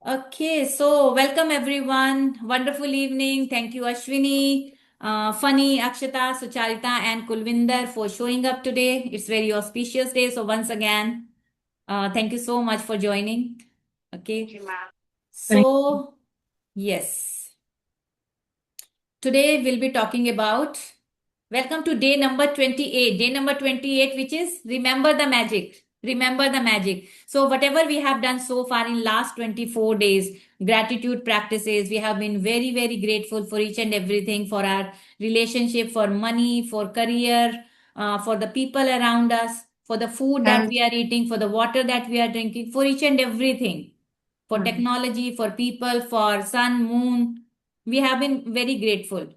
Okay, so welcome everyone. Wonderful evening. Thank you, Ashwini, Funny, Akshata, Sucharita, and Kulvinder for showing up today. It's very auspicious day. So once again, thank you so much for joining. Okay. Thank you, ma'am. So yes, today we'll be talking about welcome to day number 28. Day number 28, which is remember the magic. Remember the magic. So whatever we have done so far in last 24 days, gratitude practices, we have been very, very grateful for each and everything, for our relationship, for money, for career, for the people around us, for the food that And we are eating, for the water that we are drinking, for each and everything, for mm, technology, for people, for sun, moon. We have been very grateful,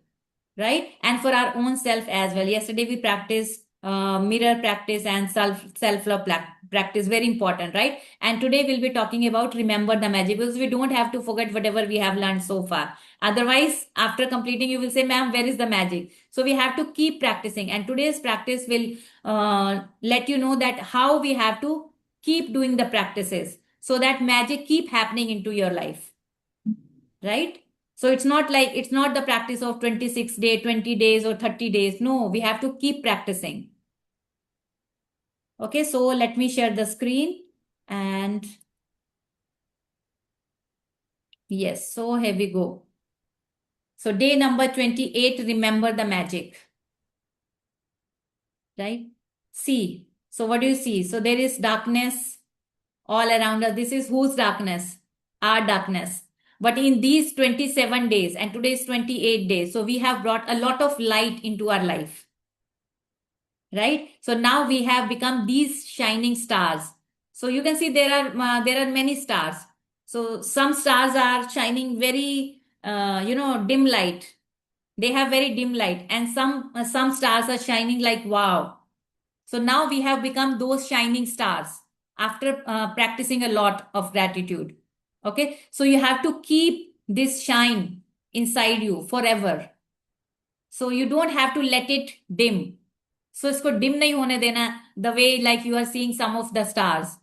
right? And for our own self as well. Yesterday we practiced mirror practice and self love practice, very important, right? And today we'll be talking about remember the magic, because we don't have to forget whatever we have learned so far. Otherwise, after completing, you will say, ma'am, where is the magic? So we have to keep practicing, and today's practice will let you know that how we have to keep doing the practices so that magic keep happening into your life, right? So it's not the practice of 26 day, 20 days or 30 days. No, we have to keep practicing. Okay, so let me share the screen. And yes, so here we go. So day number 28, remember the magic, right? See. So what do you see? So there is darkness all around us. This is whose darkness? Our darkness. But in these 27 days, and today is 28 days, so we have brought a lot of light into our life, right? So now we have become these shining stars. So you can see there are many stars. So some stars are shining very dim light. They have very dim light, and some stars are shining like wow. So now we have become those shining stars after practicing a lot of gratitude. Okay, so you have to keep this shine inside you forever. So you don't have to let it dim. So इसको dim नहीं होने देना, the way like you are seeing some of the stars.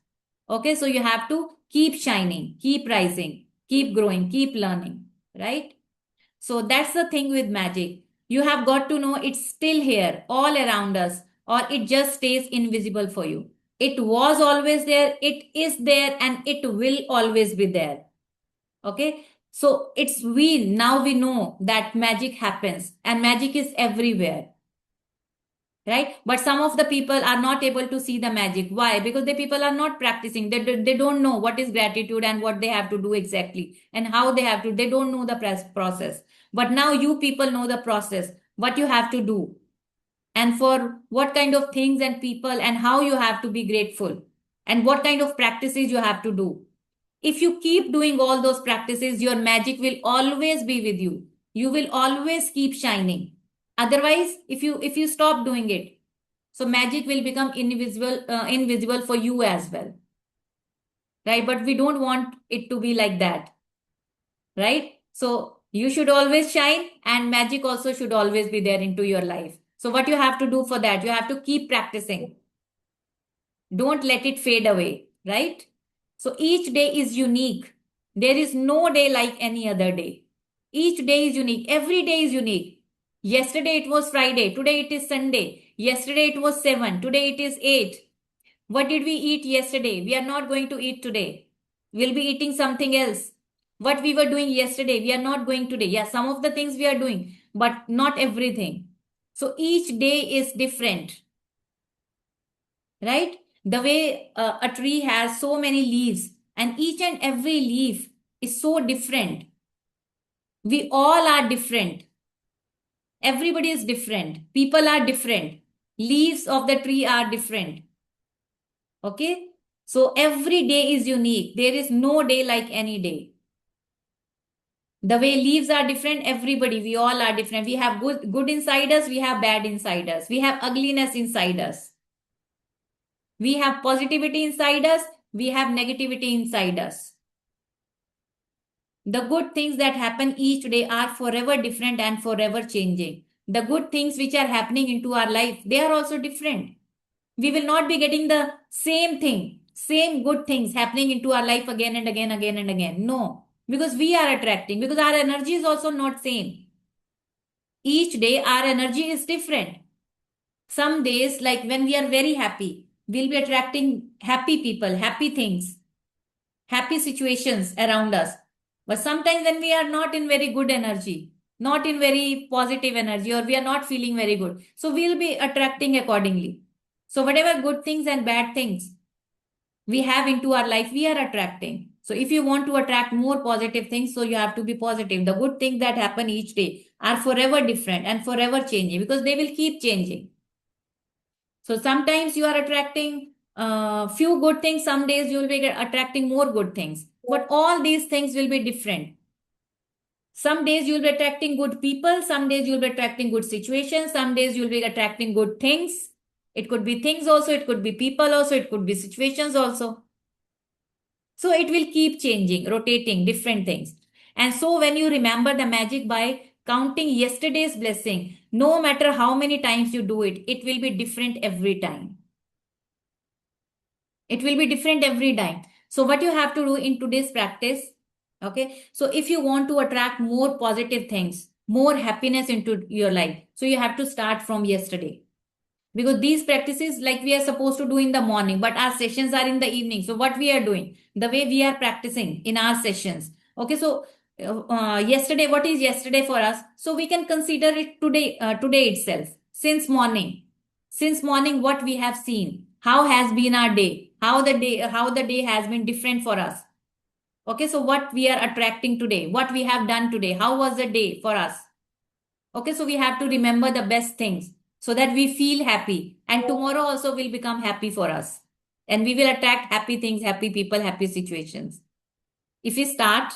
Okay, so you have to keep shining, keep rising, keep growing, keep learning, right? So that's the thing with magic. You have got to know it's still here, all around us, or it just stays invisible for you. It was always there, it is there, and it will always be there. Okay, so it's we now we know that magic happens and magic is everywhere, right? But some of the people are not able to see the magic. Why? Because the people are not practicing. They don't know what is gratitude and what they have to do exactly and how they have to. They don't know the process. But now you people know the process, what you have to do, and for what kind of things and people, and how you have to be grateful, and what kind of practices you have to do. If you keep doing all those practices, your magic will always be with you. You will always keep shining. Otherwise, if you stop doing it, so magic will become invisible for you as well, right? But we don't want it to be like that, right? So you should always shine, and magic also should always be there into your life. So what you have to do for that, you have to keep practicing. Don't let it fade away, right? So each day is unique. There is no day like any other day. Each day is unique. Every day is unique. Yesterday it was Friday. Today it is Sunday. Yesterday it was 7. Today it is 8. What did we eat yesterday? We are not going to eat today. We'll be eating something else. What we were doing yesterday, we are not going today. Yeah, some of the things we are doing, but not everything. So each day is different, right? The way a tree has so many leaves, and each and every leaf is so different. We all are different. Everybody is different. People are different. Leaves of the tree are different. Okay? So every day is unique. There is no day like any day. The way leaves are different, everybody, we all are different. We have good inside us, we have bad inside us, we have ugliness inside us, we have positivity inside us, we have negativity inside us. The good things that happen each day are forever different and forever changing. The good things which are happening into our life, they are also different. We will not be getting the same thing same good things happening into our life again and again, again and again. No, because we are attracting, because our energy is also not same. Each day our energy is different. Some days, like when we are very happy, we'll be attracting happy people, happy things, happy situations around us. But sometimes when we are not in very good energy, not in very positive energy, or we are not feeling very good, so we'll be attracting accordingly. So whatever good things and bad things we have into our life, we are attracting. So if you want to attract more positive things, so you have to be positive. The good things that happen each day are forever different and forever changing, because they will keep changing. So sometimes you are attracting few good things, some days you will be attracting more good things. But all these things will be different. Some days you will be attracting good people, some days you will be attracting good situations, some days you will be attracting good things. It could be things also, it could be people also, it could be situations also. So it will keep changing, rotating, different things. And so when you remember the magic by counting yesterday's blessing, no matter how many times you do it, it will be different every time. It will be different every time. So what you have to do in today's practice, okay? So if you want to attract more positive things, more happiness into your life, so you have to start from yesterday. Because these practices, like we are supposed to do in the morning, but our sessions are in the evening. So what we are doing, the way we are practicing in our sessions, okay? So yesterday, what is yesterday for us? So we can consider it today, today itself. Since morning, what we have seen, how has been our day, how the day has been different for us. Okay, so what we are attracting today, what we have done today, how was the day for us? Okay, so we have to remember the best things so that we feel happy, and tomorrow also will become happy for us, and we will attract happy things, happy people, happy situations. If we start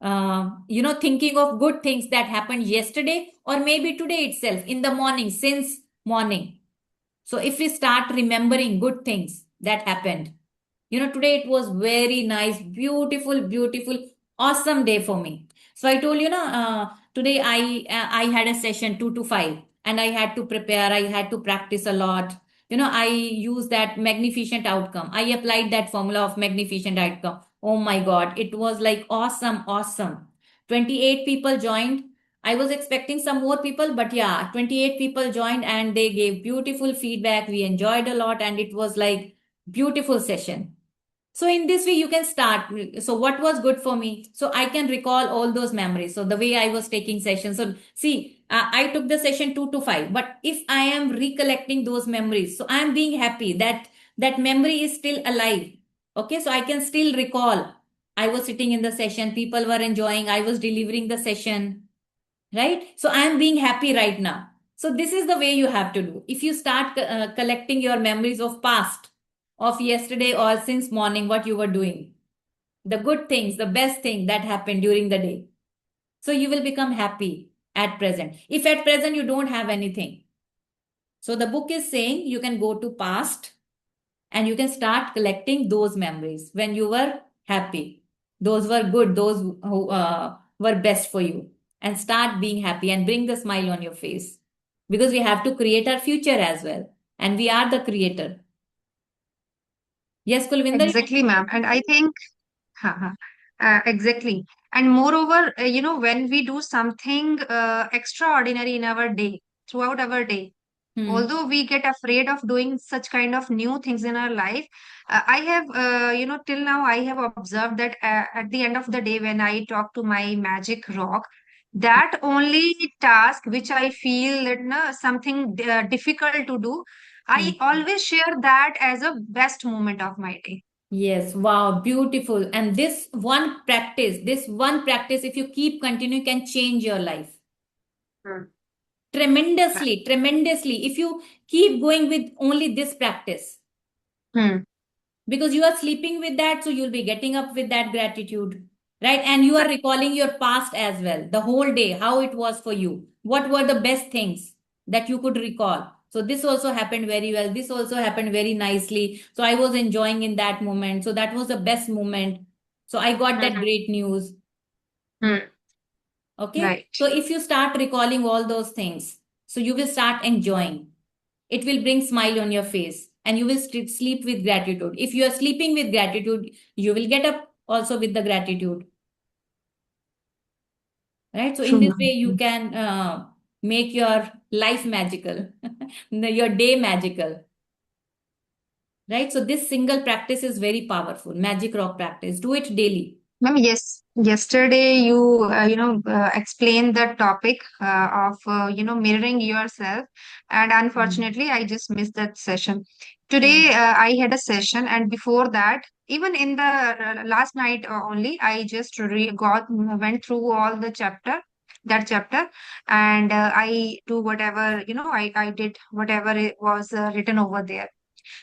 thinking of good things that happened yesterday or maybe today itself in the morning, since morning. So if we start remembering good things that happened, today it was very nice, beautiful, beautiful, awesome day for me. So I told today I had a session 2 to 5, and I had to prepare. I had to practice a lot. I used that magnificent outcome. I applied that formula of magnificent outcome. Oh my God, it was like awesome, awesome. 28 people joined. I was expecting some more people, but yeah, 28 people joined and they gave beautiful feedback. We enjoyed a lot, and it was like beautiful session. So in this way, you can start. So what was good for me? So I can recall all those memories. So the way I was taking sessions. So see, I took the session 2 to 5, but if I am recollecting those memories, so I am being happy that that memory is still alive. Okay, so I can still recall. I was sitting in the session, people were enjoying, I was delivering the session, right? So I am being happy right now. So this is the way you have to do. If you start collecting your memories of past, of yesterday or since morning, what you were doing, the good things, the best thing that happened during the day, so you will become happy at present. If at present you don't have anything, so the book is saying you can go to past and you can start collecting those memories when you were happy, those were good, those who were best for you, and start being happy and bring the smile on your face, because we have to create our future as well, and we are the creator. Yes, Kulvinder? Exactly, ma'am. And I think, haha, exactly. And moreover, when we do something extraordinary in our day, throughout our day, Hmm. although we get afraid of doing such kind of new things in our life, I have till now I have observed that at the end of the day, when I talk to my magic rock, that only task which I feel that something difficult to do, Hmm. I always share that as a best moment of my day. Yes, wow, beautiful. And this one practice, if you keep continuing, can change your life Hmm. tremendously, tremendously. If you keep going with only this practice, Hmm. because you are sleeping with that, so you'll be getting up with that gratitude, right? And you are recalling your past as well, the whole day, how it was for you, what were the best things that you could recall. So this also happened very well, this also happened very nicely, so I was enjoying in that moment, so that was the best moment, so I got that Hmm. great news. Hmm. Okay, Right. so if you start recalling all those things, so you will start enjoying, it will bring smile on your face, and you will sleep with gratitude. If you are sleeping with gratitude, you will get up also with the gratitude. Right? So in True, this way, you ma'am. can make your life magical, your day magical. Right? So this single practice is very powerful. Magic rock practice. Do it daily. Ma'am, yes, yesterday you explained the topic of mirroring yourself, and Hmm. unfortunately, I just missed that session. Today, Hmm. I had a session, and before that, even in the last night only, I just went through all the chapter, and I do whatever I did whatever it was written over there.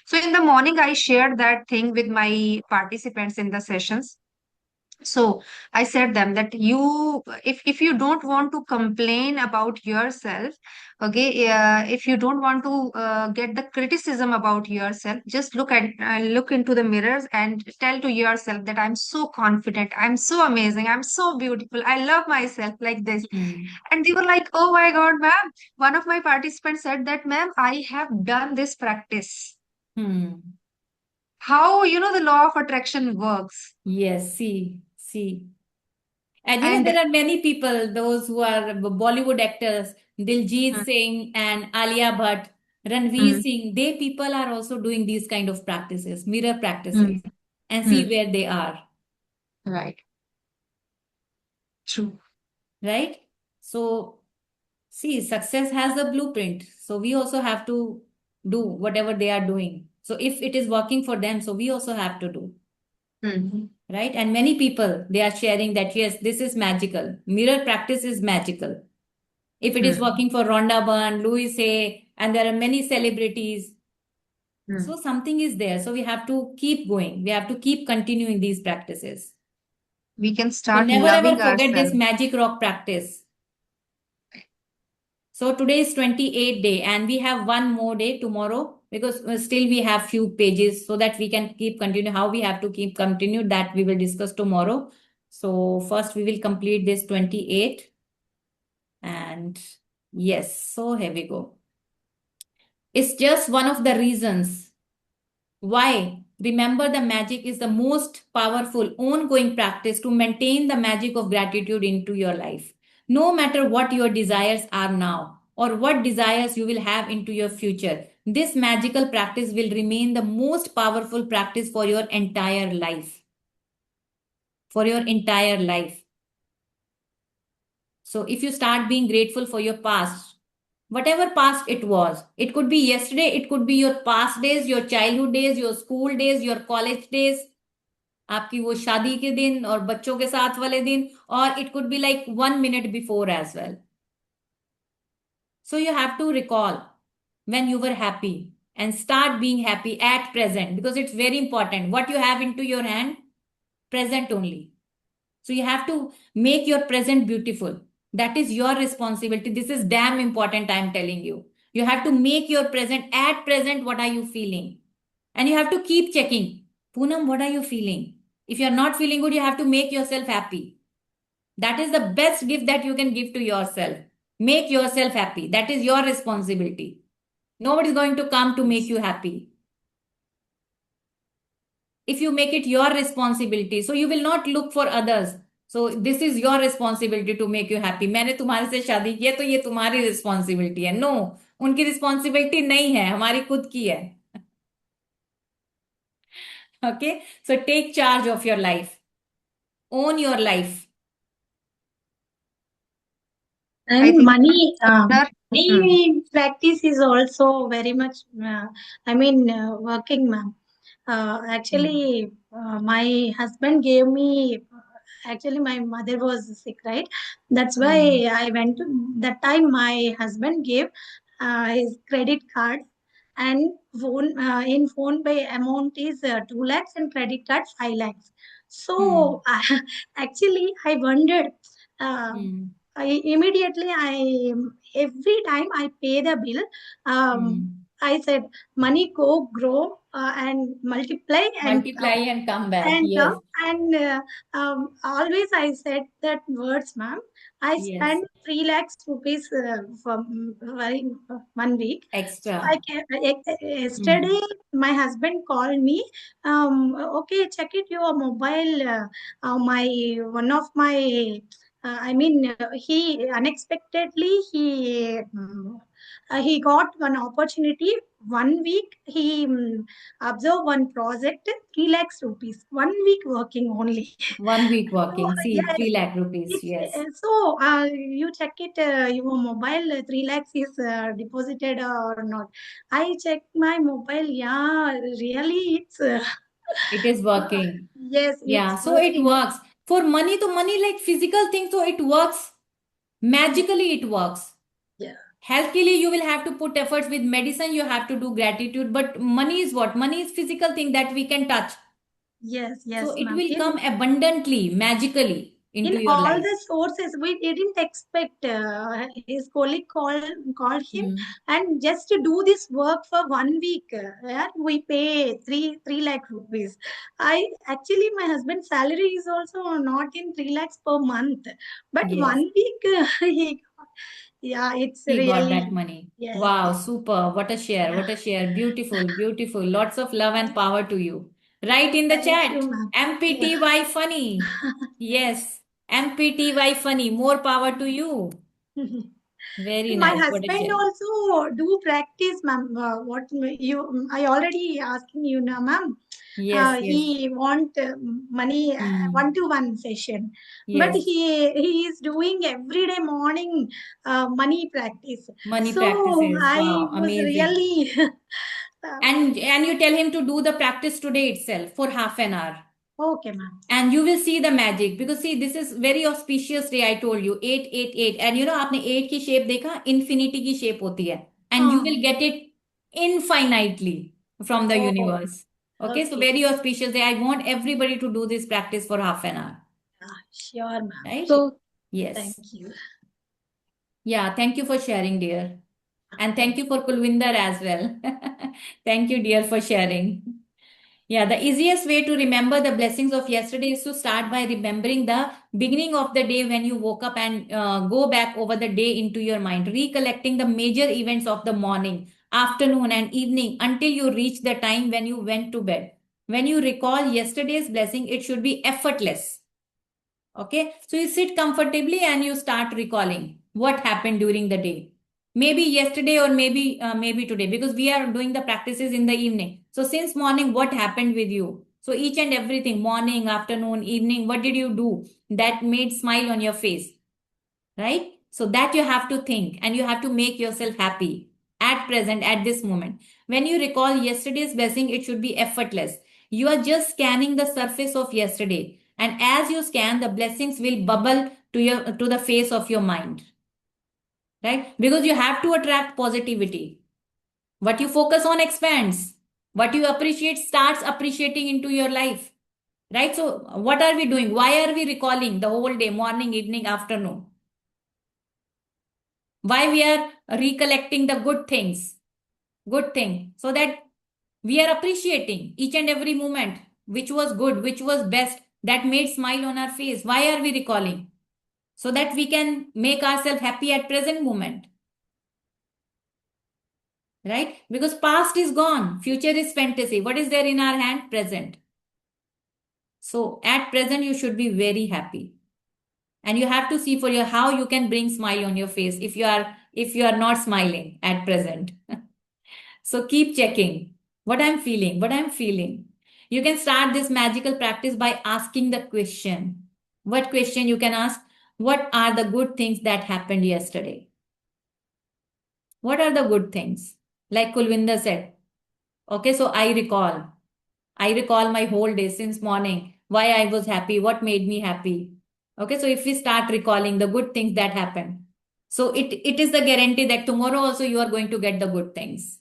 So in the morning, I shared that thing with my participants in the sessions. So I said them that if you don't want to complain about yourself, okay, if you don't want to get the criticism about yourself, just look into the mirrors and tell to yourself that I'm so confident, I'm so amazing, I'm so beautiful, I love myself, like this. Hmm. And they were like, oh my God, ma'am. One of my participants said that, ma'am, I have done this practice. Hmm. How the law of attraction works. Yes, see. And And there are many people, those who are Bollywood actors, Diljit mm, Singh and Alia Bhatt, Ranveer mm, Singh, they people are also doing these kind of practices, mirror mm, practices, and see mm. where they are, Right. True. right? So, see, success has a blueprint. So we also have to do whatever they are doing. So if it is working for them, so we also have to do. Mm, Right? And many people, they are sharing that, yes, this is magical. Mirror practice is magical. If it is mm, working for Rhonda Byrne, Louis Hay, and there are many celebrities, mm. so something is there. So we have to keep going. We have to keep continuing these practices. We can So start never ever loving forget this ourselves. magic rock practice. So today is 28th day and we have one more day tomorrow because still we have few pages so that we can keep continue how we have to keep continue that we will discuss tomorrow. So first we will complete this 28 and yes, so here we go. It's just one of the reasons why remember the magic is the most powerful ongoing practice to maintain the magic of gratitude into your life. No matter what your desires are now or what desires you will have into your future, this magical practice will remain the most powerful practice for your entire life. For your entire life. So if you start being grateful for your past, whatever past it was, it could be yesterday, it could be your past days, your childhood days, your school days, your college days, आपकी वो शादी के दिन और बच्चों के साथ वाले दिन, or it could be like 1 minute before as well. So you have to recall when you were happy and start being happy at present because it's very important. What you have into your hand, present only. So you have to make your present beautiful. That is your responsibility. This is damn important, I'm telling you. You have to make your present at present. What are you feeling? And you have to keep checking. Poonam, what are you feeling? If you're not feeling good, you have to make yourself happy. That is the best gift that you can give to yourself. Make yourself happy. That is your responsibility. Nobody is going to come to make Yes. you happy. If you make it your responsibility, so you will not look for others. So this is your responsibility to make you happy. मैंने तुम्हारे से शादी की है तो ये तुम्हारी responsibility है. नो, उनकी रिस्पॉन्सिबिलिटी नहीं है, हमारी खुद की है. Okay, so take charge of your life. Own your life. I And think money, sir, hmm, money practice is also very much, working, ma'am. Hmm. My husband gave me, actually, my mother was sick, right? That's Hmm. why I went to, that time my husband gave his credit card and in phone pay amount is 2 lakhs and credit card 5 lakhs. Hmm. So actually, I wondered. Uh, Hmm. I immediately I every time I pay the bill, um, Hmm. I said, money go grow and multiply and Multiply and come back. and Yes. come and always I said that words, ma'am. I Yes. spent 3 lakhs rupees for 1 week. So Extra. yesterday my husband called me. Okay, check it your mobile. My one of my he unexpectedly he got one opportunity. 1 week he observe one project, 3 lakhs rupees. 1 week working only. 1 week So working. See, yes, 3 lakh rupees. it's Yes. so you check it your mobile 3 lakhs is deposited or not. I checked my mobile. Yeah, really, it's It is working. yes, Yeah. it's So it working. works. For money to money, like physical thing, so it works. Magically, it works. Yeah. Healthily, you will have to put efforts with medicine, you have to do gratitude. But money is what? Money is physical thing that we can touch. Yes, So yes, it ma'am. will come abundantly, magically In into your all life. the sources, we didn't expect. His colleague called him, Hmm. and just to do this work for 1 week, yeah, we pay three lakh rupees. I actually my husband's salary is also not in 3 lakhs per month, but Yes. 1 week yeah, it's He got really that money. yes, Wow, yes. super. What a share. Yeah. What a share. Beautiful, beautiful. Lots of love and power to you. Write in the Thank you, chat. ma'am. Yeah. MPTY funny. Yes. MPTY funny. More power to you. Very My nice. What a husband share. also do practice, ma'am. What you? I already asking you now, ma'am. Yes, yes. He want money Hmm. 1-to-1 session, but Yes. he is doing every day morning money practice. Money So practices. I Wow, was amazing. really uh, And you tell him to do the practice today itself for half an hour. okay, ma'am. And you will see the magic because see this is very auspicious day. I told you 888 and you know आपने 8 की shape देखा infinity की shape होती है and you Oh, will get it infinitely from the oh, universe. Okay, so okay. very auspicious day. I want everybody to do this practice for half an hour. Sure, ma'am. Right. So Yes. thank you. Yeah, thank you for sharing, dear. And thank Thank you for Kulwinder as well. Thank you, dear, for sharing. Yeah, the easiest way to remember the blessings of yesterday is to start by remembering the beginning of the day when you woke up and go back over the day into your mind, recollecting the major events of the morning, afternoon, and evening until you reach the time when you went to bed. When you recall yesterday's blessing, it should be effortless. Okay, so you sit comfortably and you start recalling what happened during the day. Maybe yesterday or maybe today because we are doing the practices in the evening. So since morning, what happened with you? So each and everything, morning, afternoon, evening, what did you do that made smile on your face, right? So that you have to think and you have to make yourself happy at present at this moment. When you recall yesterday's blessing, it should be effortless. You are just scanning the surface of yesterday, and as you scan, the blessings will bubble to the face of your mind, right? Because you have to attract positivity. What you focus on expands. What you appreciate starts appreciating into your life, right? So what are we doing? Why are we recalling the whole day, morning, evening, afternoon? Why we are recollecting the good thing, so that we are appreciating each and every moment which was good, which was best, that made smile on our face. Why are we recalling? So that we can make ourselves happy at present moment, right? Because past is gone, future is fantasy. What is there in our hand? Present. So at present you should be very happy, and you have to see for your how you can bring smile on your face if you are not smiling at present. So keep checking what I'm feeling. You can start this magical practice by asking the question. What question you can ask? What are the good things that happened yesterday? What are the good things? Like Kulwinder said. Okay, so I recall. I recall my whole day since morning, why I was happy, what made me happy. Okay, so if we start recalling the good things that happened, so it is the guarantee that tomorrow also you are going to get the good things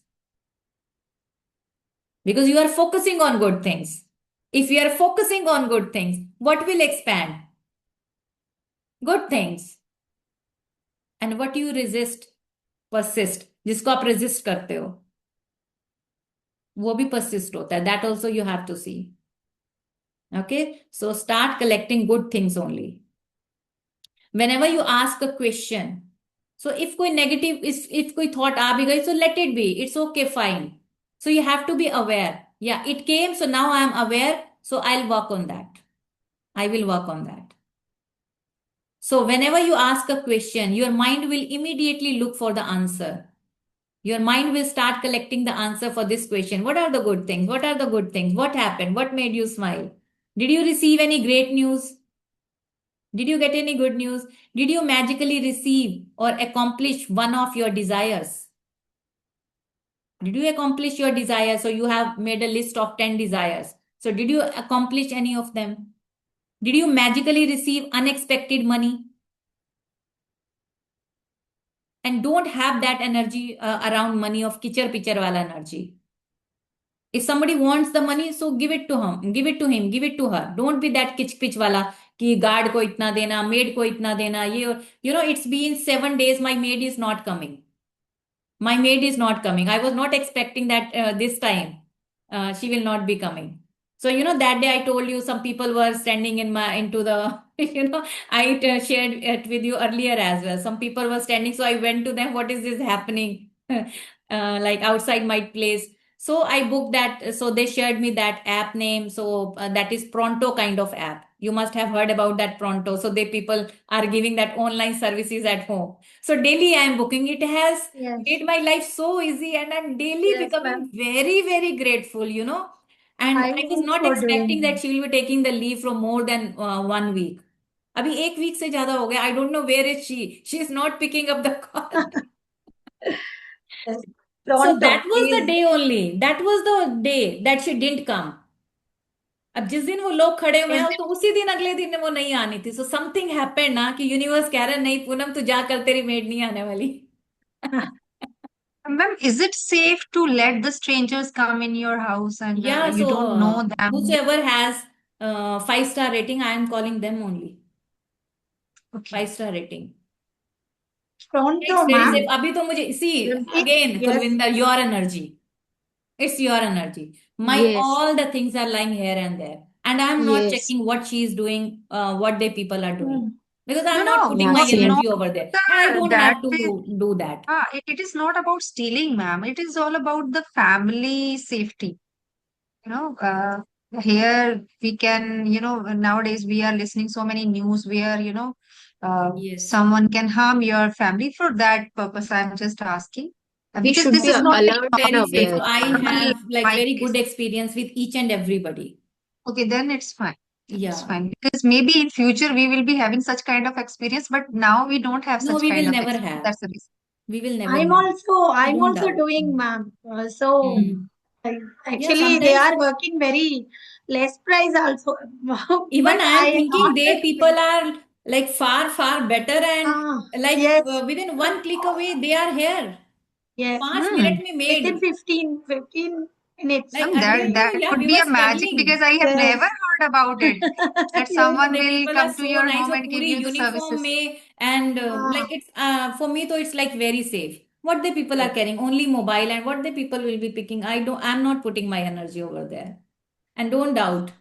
because you are focusing on good things. If you are focusing on good things, what will expand? Good things. And what you resist, persist. जिसको आप resist करते हो. वो भी persist होता है. That also you have to see. Okay, so start collecting good things only. Whenever you ask a question, so if कोई negative, if कोई thought आ भी गई, so let it be. It's okay, fine. So you have to be aware. Yeah, it came, so now I am aware. So I'll work on that. I will work on that. So whenever you ask a question, your mind will immediately look for the answer. Your mind will start collecting the answer for this question. What are the good things? What are the good things? What happened? What made you smile? Did you receive any great news? Did you get any good news? Did you magically receive or accomplish one of your desires? Did you accomplish your desires? So you have made a list of 10 desires. So did you accomplish any of them? Did you magically receive unexpected money? And don't have that energy around money of kichar pichar wala energy. If somebody wants the money, so give it to him, give it to him, give it to her. Don't be that kitch pitch wala कि guard को इतना देना, maid को इतना देना. You know, it's been 7 days. My maid is not coming. My maid is not coming. I was not expecting that this time she will not be coming. So you know that day I told you some people were standing into the I shared it with you earlier as well. Some people were standing, so I went to them. What is this happening? Like outside my place. So I booked that. So they shared me that app name. So that is Pronto kind of app. You must have heard about that Pronto. So they people are giving that online services at home. So daily I am booking. It has Yes. made my life so easy, and I'm daily Yes, becoming ma'am. very, very grateful, you know. And I'm I was not also expecting doing that she will be taking the leave for more than 1 week. अभी 1 week से ज्यादा हो गया. I don't know where is she. She is not picking up the call. yes. So Pronto that was the is day only. That was the day that she didn't come. अब जिस दिन वो लोग खड़े हुए yes. हैं तो उसी दिन अगले दिन वो नहीं आनी थी. So something happened ना कि यूनिवर्स कह रहा है नहीं पूनम तू जा कर तेरी मेड नहीं आने वाली. Ma'am, is it safe to let the strangers come in your house and Yeah, you so don't know them? whosoever has 5-star rating, I am calling them only. Okay. 5-star rating. Pronto, It's very ma'am. safe. अभी तो मुझे see again, Yes. Kulvinder, your energy. It's your energy. My Yes, all the things are lying here and there, and I'm not yes, checking what she is doing, what the people are doing, Mm. because No, I'm not no, putting yeah, my not, same. energy not over there, and I don't that have to is, do that. it is not about stealing, ma'am. It is all about the family safety. You know, here we can, nowadays we are listening so many news where, Yes. someone can harm your family. For that purpose, I'm just asking. We Because should this be is not It's alert and very safe. aware. So I normal have like very good experience with each and everybody. Okay, then it's fine. Then it's Yeah. fine. Because maybe in future we will be having such kind of experience, but now we don't have No, such we kind will of never experience. have. That's the reason. We will never I'm have. also So don't doubt. doing, ma'am. So Hmm. I- Yeah, actually they sometimes are working very less price also. even But I am I am thinking not they getting people it. are like far, far better, and like Yes, within one click away, they are here. yes. 5 minute Hmm. में Within made. 15 minutes. Like That earlier, that yeah, could we be were a magic because struggling. I have Yes. never heard about it. That Yes. someone The will people are come to so your nice. home वो and give पूरी you the uniform services. में, and like it's for me, तो it's like very safe. What the people are carrying, only mobile, and what the people will be picking. I'm not putting my energy over there, and don't doubt.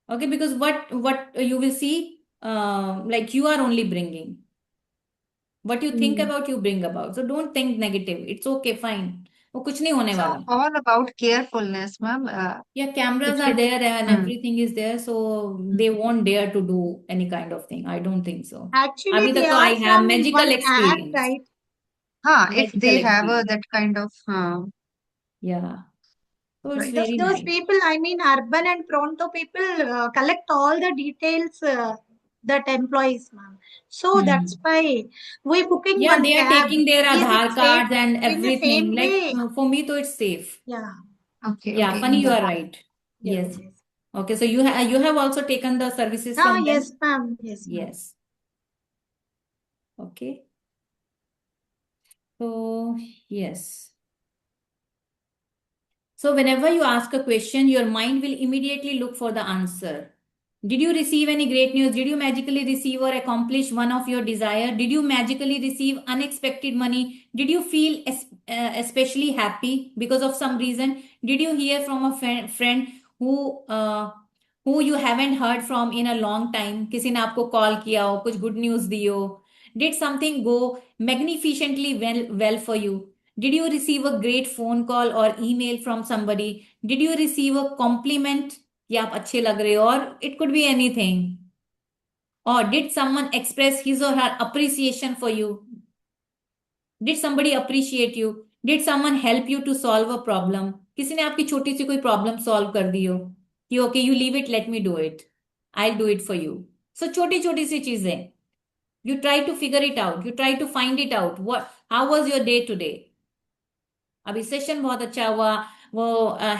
Okay, because what you will see, like you are only bringing. What you think Hmm. about, you bring about. So don't think negative. It's okay, fine. वो कुछ नहीं होने So वाला. all about carefulness, ma'am. Yeah, cameras If are it, there and hmm. everything is there, so they won't dare to do any kind of thing. I don't think so. Actually, अभी तक there तो I are have some magical one app, experience. right? If they Magical have experience. that kind of, Yeah. So it's right. very Those nice. people, I mean, urban and Pronto people collect all the details that employees, ma'am. So that's why we booking Yeah, one they are cab. taking their Is it Aadhaar safe cards and in the everything. same Like way? for me, though, it's safe. Yeah. Okay, Yeah, okay. funny, you Got are it. right. Yes. Yes. Okay, so you have also taken the services Ah, from them? yes, ma'am. Yes, ma'am. Yes. Okay. So, yes. So whenever you ask a question, your mind will immediately look for the answer. Did you receive any great news? Did you magically receive or accomplish one of your desire? Did you magically receive unexpected money? Did you feel especially happy because of some reason? Did you hear from a friend who you haven't heard from in a long time? किसी ने आपको call किया हो, कुछ good news दी हो? Did something go magnificently well for you? Did you receive a great phone call or email from somebody? Did you receive a compliment कि आप अच्छे लग रहे हो? और it could be anything. Or did someone express his or her appreciation for you? Did somebody appreciate you? Did someone help you to solve a problem? किसी ने आपकी छोटी सी कोई प्रॉब्लम सॉल्व कर दी हो कि okay you leave it, let me do it, I do it for you. So छोटी छोटी सी चीजें, you try to figure it out, you try to find it out. How was your day today? अभी session बहुत अच्छा हुआ, वो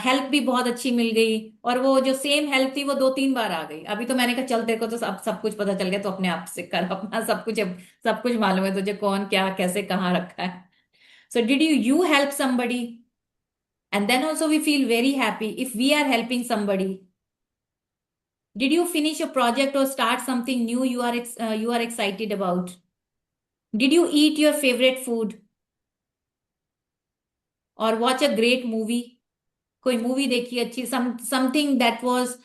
help भी बहुत अच्छी मिल गई, और वो जो सेम हेल्प थी वो 2-3 बार आ गई. अभी तो मैंने कहा चल तेरे को तो सब कुछ पता चल गया, तो अपने आप से कर, अपना सब कुछ मालूम है तुझे, कौन क्या कैसे कहाँ रखा है. So did you help somebody? And then also we feel very happy if we are helping somebody. Did you finish a project or start something new you are excited about? Did you eat your favorite food or watch a great movie? कोई movie देखी अच्छी, something that was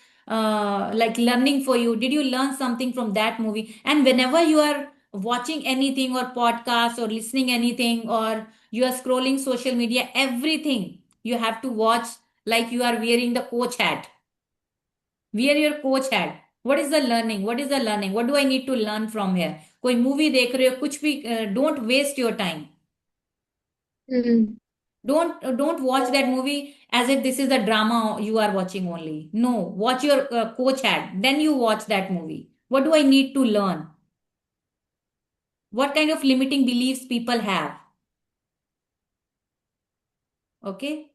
like learning for you? Did you learn something from that movie? And whenever you are watching anything or podcast or listening anything, or you are scrolling social media, everything you have to watch like you are wearing the coach hat. Wear your coach hat. What is the learning? What is the learning? What do I need to learn from here? कोई movie देख रहे हो, कुछ भी, don't waste your time. Mm. Don't watch that movie as if this is a drama you are watching only. No, watch your coach hat, then you watch that movie. What do I need to learn? What kind of limiting beliefs people have? Okay.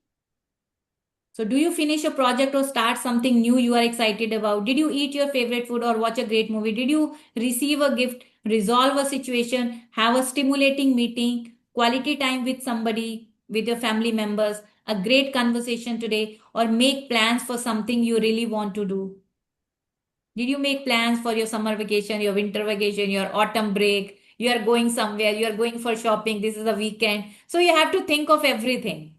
So do you finish a project or start something new you are excited about? Did you eat your favorite food or watch a great movie? Did you receive a gift, resolve a situation, have a stimulating meeting, quality time with somebody, with your family members, a great conversation today, or make plans for something you really want to do? Did you make plans for your summer vacation, your winter vacation, your autumn break? You are going somewhere, you are going for shopping, this is a weekend. So you have to think of everything.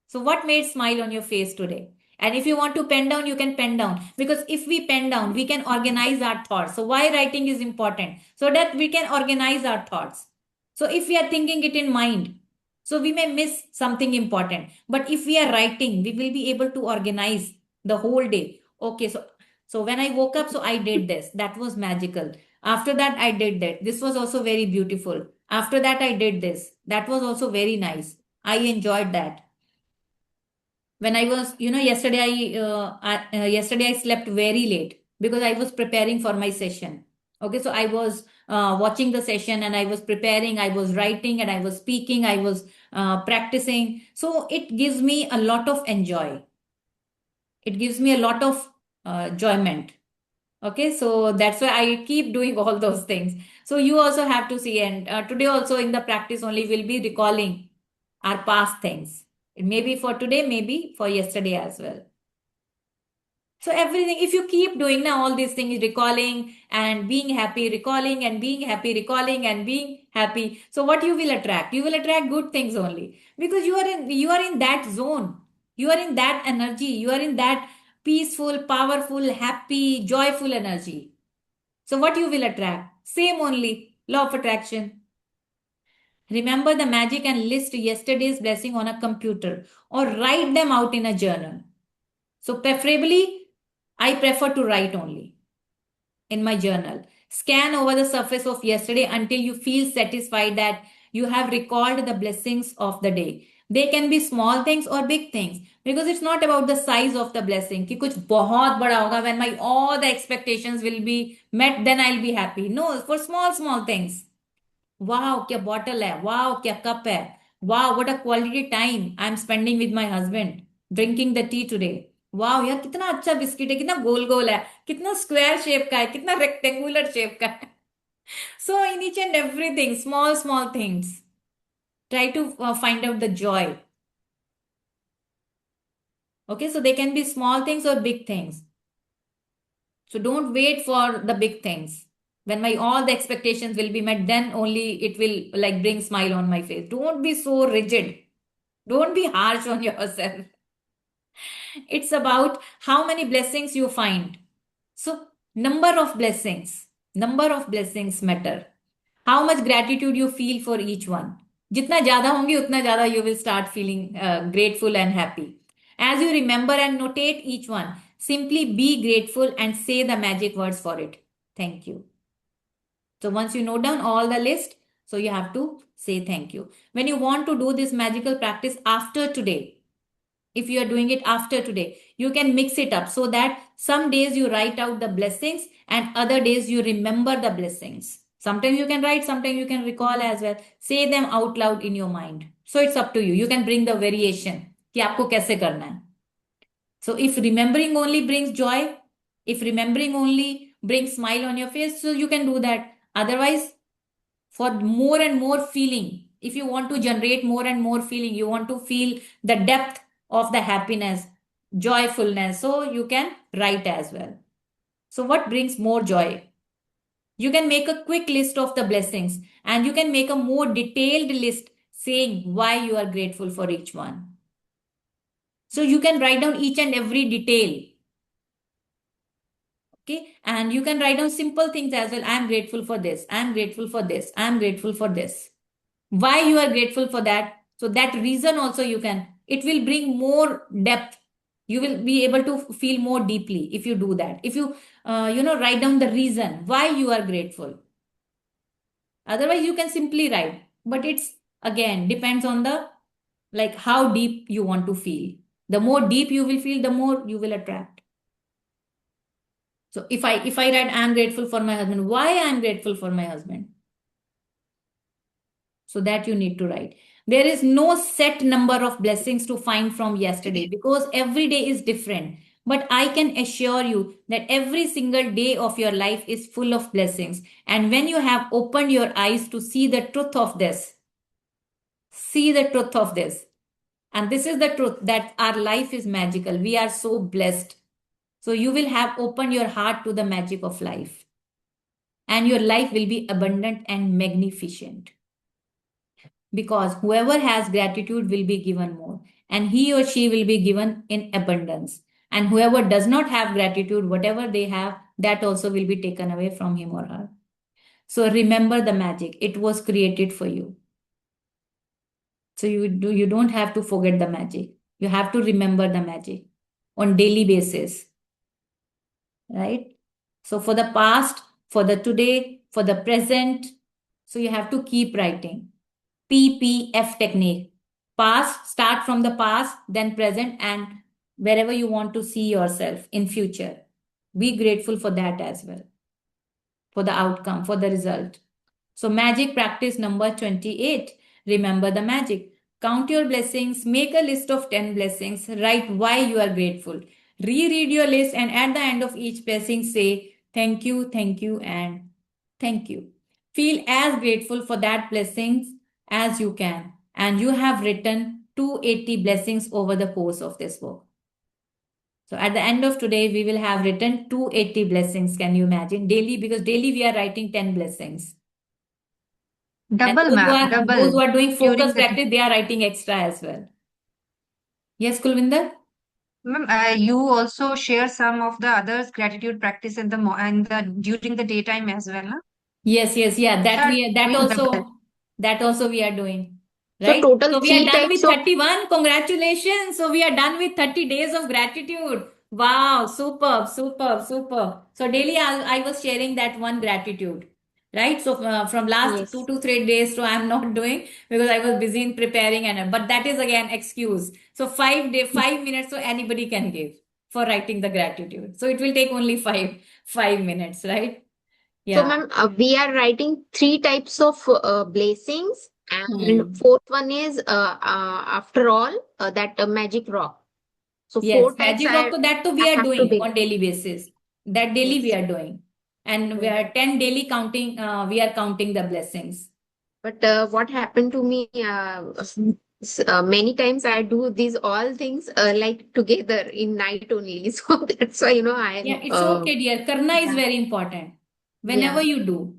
So what made smile on your face today? And if you want to pen down, you can pen down, because if we pen down, we can organize our thoughts. So why writing is important? So that we can organize our thoughts. So if we are thinking it in mind, so we may miss something important. But if we are writing, we will be able to organize the whole day. Okay, so when I woke up, so I did this. That was magical. After that, I did that. This was also very beautiful. After that, I did this. That was also very nice. I enjoyed that. When I was, yesterday I slept very late because I was preparing for my session. Okay, so I was watching the session and I was preparing, I was writing and I was speaking, I was practicing. So it gives me a lot of enjoy. It gives me a lot of enjoyment. Okay, so that's why I keep doing all those things. So you also have to see, and today also in the practice only we'll be recalling our past things. It may be for today, maybe for yesterday as well. So everything, if you keep doing now all these things, recalling and being happy, recalling and being happy, recalling and being happy. So what you will attract? You will attract good things only, because you are in that zone. You are in that energy. You are in that peaceful, powerful, happy, joyful energy. So what you will attract? Same only. Law of attraction. Remember the magic and list yesterday's blessing on a computer or write them out in a journal. So preferably, I prefer to write only in my journal. Scan over the surface of yesterday until you feel satisfied that you have recalled the blessings of the day. They can be small things or big things, because it's not about the size of the blessing कि कुछ बहुत बड़ा होगा, when my all the expectations will be met, then I'll be happy. No, for small things. Wow, क्या bottle है, wow, क्या cup है, wow, what a quality time I'm spending with my husband drinking the tea today. वाह यार कितना अच्छा biscuit है, कितना गोल गोल है, कितना स्क्वायर शेप का है, कितना रेक्टेंगुलर शेप का है. So in each and everything, small things, try to find out the joy. Okay, so they can be small things or big things. So don't wait for the big things. When all the expectations will be met, then only it will like bring smile on my face. Don't be so rigid. Don't be harsh on yourself. It's about how many blessings you find. So number of blessings matter. How much gratitude you feel for each one. जितना ज़्यादा होंगे उतना ज़्यादा you will start feeling grateful and happy. As you remember and notate each one, simply be grateful and say the magic words for it. Thank you. So once you note down all the list, so you have to say thank you. When you want to do this magical practice after today, if you are doing it after today, you can mix it up so that some days you write out the blessings and other days you remember the blessings. Sometimes you can write, sometimes you can recall as well. Say them out loud in your mind. So it's up to you. You can bring the variation कि आपको कैसे करना है. So if remembering only brings joy, if remembering only brings smile on your face, so you can do that. Otherwise, for more and more feeling, if you want to generate more and more feeling, you want to feel the depth of the happiness, joyfulness, so you can write as well. So what brings more joy? You can make a quick list of the blessings and you can make a more detailed list saying why you are grateful for each one. So you can write down each and every detail. Okay, and you can write down simple things as well. I am grateful for this. I am grateful for this. I am grateful for this. Why you are grateful for that? So that reason also you can. It will bring more depth. You will be able to feel more deeply if you do that. If you, write down the reason why you are grateful. Otherwise, you can simply write. But it's again depends on the like how deep you want to feel. The more deep you will feel, the more you will attract. So if I write, I'm grateful for my husband, why I'm grateful for my husband? So that you need to write. There is no set number of blessings to find from yesterday because every day is different. But I can assure you that every single day of your life is full of blessings. And when you have opened your eyes to see the truth of this, and this is the truth that our life is magical. We are so blessed. So you will have opened your heart to the magic of life. And your life will be abundant and magnificent. Because whoever has gratitude will be given more. And he or she will be given in abundance. And whoever does not have gratitude, whatever they have, that also will be taken away from him or her. So remember the magic. It was created for you. So you don't have to forget the magic. You have to remember the magic on daily basis. Right? So for the past, for the today, for the present, so you have to keep writing. PPF technique. Past, start from the past, then present, and wherever you want to see yourself in future. Be grateful for that as well. For the outcome, for the result. So magic practice number 28. Remember the magic. Count your blessings. Make a list of 10 blessings. Write why you are grateful. Reread your list and at the end of each blessing say thank you, and thank you. Feel as grateful for that blessings as you can. And you have written 280 blessings over the course of this book. So at the end of today, we will have written 280 blessings. Can you imagine? Daily, because daily we are writing 10 blessings. Double, and ma'am, those double. who are doing During focus the practice, they are writing extra as well. Yes, Kulvinder? Ma'am, you also share some of the others gratitude practice in the during the daytime as well, huh? Yes, yeah. That Are doing double. that also we are doing. So Right? total So we are 3 done with types of 31. Congratulations. So we are done with 30 days of gratitude. Wow, superb. So daily I was sharing that one gratitude. Right? So from last yes. 2 to 3 days, so I'm not doing because I was busy in preparing but that is again excuse. So 5 minutes so anybody can give for writing the gratitude. So it will take only 5 minutes, right? So Yeah. ma'am, we are writing 3 types of blessings, and fourth one is after all that magic rock. So Yes, 4 types magic rock, so that too we I are have to doing be. on daily basis. That daily we Yes. are doing. And we Yes. are 10 daily counting, we are counting the blessings. But what happened to me Many times I do these all things like together in night only. So that's why, I Yeah, am, it's okay, dear. Karna is yeah, very important whenever yeah. you do.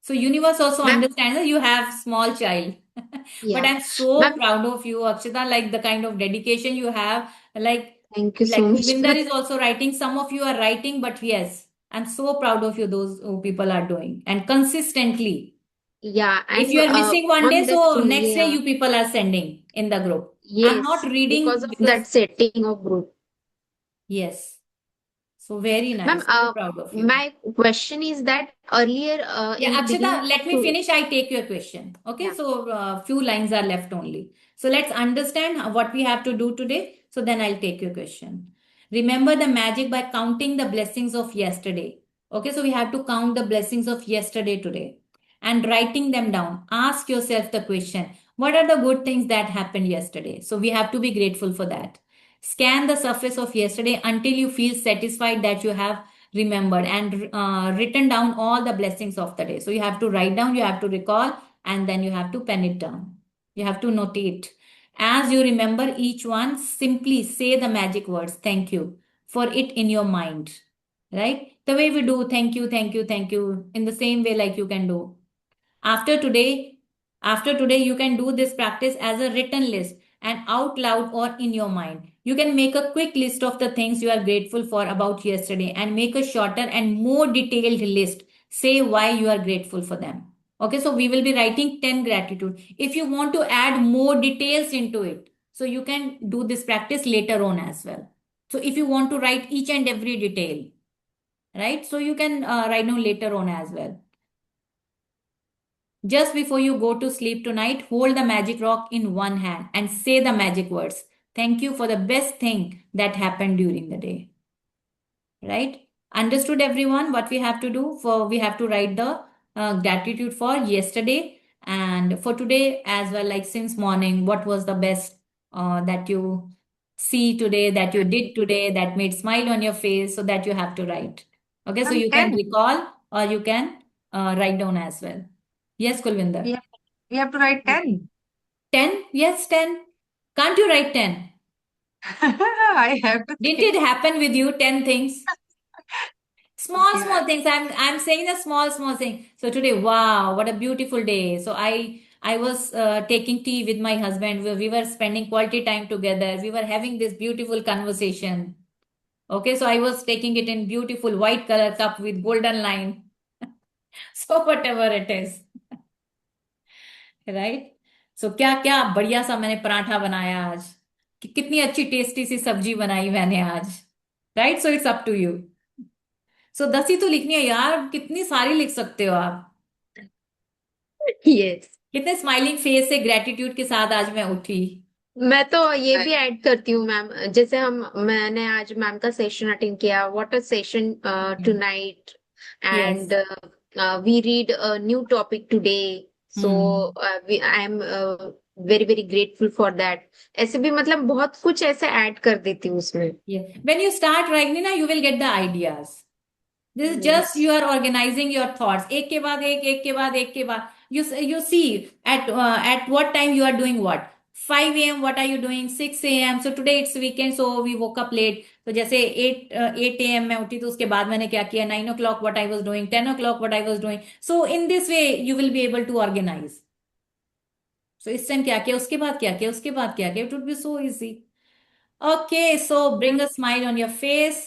So universe also Ma'am, understands that you have small child. But yeah. I'm so Ma'am, proud of you, Akshita, like the kind of dedication you have. thank you Like so much, Kulvinder ma'am. is also writing. Some of you are writing, but yes, I'm so proud of you. Those who people are doing and consistently. Yeah, If and you are missing one day, on that, so next day yeah, you people are sending in the group. I'm not yes, because reading of because that setting of group. yes. So very Ma'am, nice. So proud of you. my question is that earlier, Yeah, in the Akshita, beginning of let me finish. I take your question. Okay, yeah, so few lines are left only. So let's understand what we have to do today. So then I'll take your question. Remember the magic by counting the blessings of yesterday. Okay, so we have to count the blessings of yesterday today and writing them down. Ask yourself the question, what are the good things that happened yesterday? So we have to be grateful for that. Scan the surface of yesterday until you feel satisfied that you have remembered and written down all the blessings of the day. So you have to write down, you have to recall, and then you have to pen it down. You have to notate. As you remember each one, simply say the magic words, thank you, for it in your mind. Right? The way we do thank you, thank you, thank you, in the same way like you can do. After today, after today, you can do this practice as a written list and out loud or in your mind. You can make a quick list of the things you are grateful for about yesterday and make a shorter and more detailed list. Say why you are grateful for them. Okay, so we will be writing 10 gratitude. If you want to add more details into it, so you can do this practice later on as well. So if you want to write each and every detail, right? So you can write down later on as well. Just before you go to sleep tonight, hold the magic rock in one hand and say the magic words. Thank you for the best thing that happened during the day. Right? Understood everyone what we have to do? For we have to write the gratitude for yesterday and for today as well, like since morning, what was the best that you see today, that you did today, that made smile on your face, so that you have to write. Okay, so Ma'am, you can 10. recall or you can write down as well. Yes, We Kulvinder. have, we have to write 10. 10? Yes, 10. Can't you write 10? I have to Didn't think. it happen with you? 10 things? Small, Okay, small ma'am. things. I'm saying the small, small thing. So today, wow, what a beautiful day. So I was taking tea with my husband. We were spending quality time together. We were having this beautiful conversation. Okay, so I was taking it in beautiful white color cup with golden line. So whatever it is. Right so क्या क्या बढ़िया सा मैंने पराठा बनाया आज कितनी अच्छी tasty सी सब्जी बनाई मैंने आज right so it's up to you so 10 ही तो लिखनी है यार कितनी सारी लिख सकते हो आप yes. कितने स्माइलिंग फेस से ग्रेटिट्यूड के साथ आज मैं उठी मैं तो ये Right. भी ऐड करती हूँ मैम, जैसे मैंने आज मैम का सेशन अटेंड किया, what a session tonight, yes and we read a new topic today, so hmm I am very very grateful for that. ऐसे भी मतलब बहुत कुछ ऐसे ऐड कर देती हूँ उसमें। व्हेन यू स्टार्ट राइटिंग ना you will get the ideas this is yes, just you are organising your thoughts एक के बाद एक के बाद एक के बाद you see at what time you are doing what 5 a.m. what are you doing 6 a.m. so today it's weekend so we woke up late तो जैसे 8 a.m. मैं उठी तो उसके बाद मैंने क्या किया 9 o'clock what I was doing 10 o'clock what I was doing so in this way you will be able to organize so इस टाइम क्या किया उसके बाद क्या किया उसके बाद क्या किया it would be so easy okay so bring a smile on your face